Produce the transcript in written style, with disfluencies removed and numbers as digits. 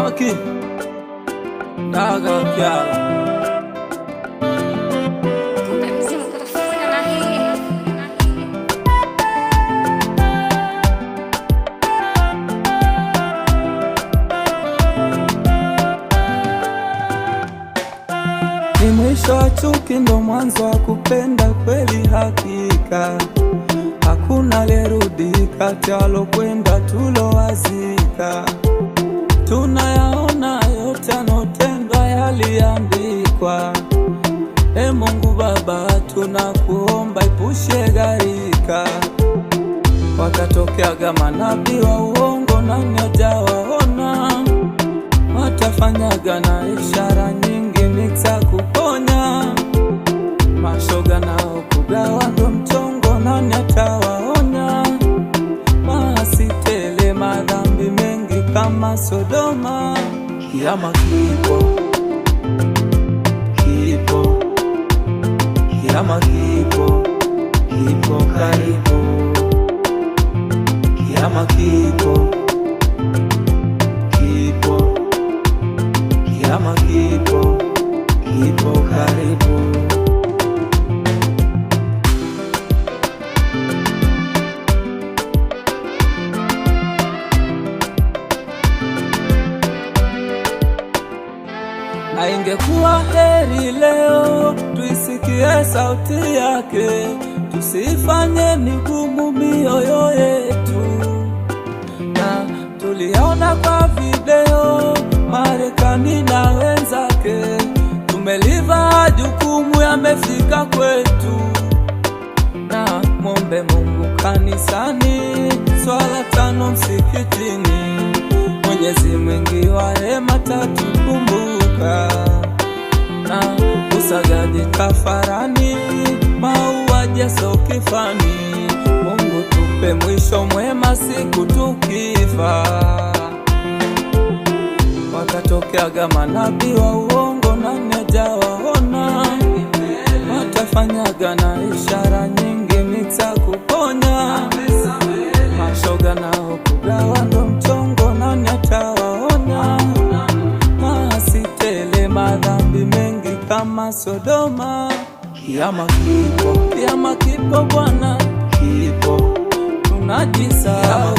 Monkey Daga Kiara. Ni mwisho wa chuki, ndo mwanzo wa kupenda kweli. Hakika hakuna lerudi kati alokwenda tulowazika. Tunayaona yote yanotendwa yaliandikwa. Mungu Baba, tunakuomba ipushe gharika. Wakatokeaga manabii wa uongo, nani hajawaona? Watafanyaga na ishara nyingi nitakuponya. Mashoga nao kugawa ndo mchongo, nani atawaonya? Maasitele madhambi mengi kama Sodoma. Kiama kipo, kipo, kiama kipo, kipo karibu. Kiama kipo, kipo, kiama kipo, kipo karibu. Na ingekuwa heri leo tuisikie sauti yake, tusifanye migumu mioyo yetu. Na tuliona kwa video Marekani na wenzake, tumeliva jukumu, yamefika kwetu. Na mwombe Mungu kanisani, swala 5 msikitini. Mwenyezi mwingi wa rehema tatukumbuka. Na usagaji kafarani, mauaji yasiyo kifani. Mungu tupe mwisho mwema siku tukifa. Wakatokeaga manabii wa uongo, nani hajawaona? Watafanyaga na ishara nyingi nitakuponya. Mashoga nao kugawa ndo mchongo, nani atawaonya? Maasitele madhambi mengi kama Sodoma. Kiama kipo, kiama kipo Bwana, kipo, tunajisahau.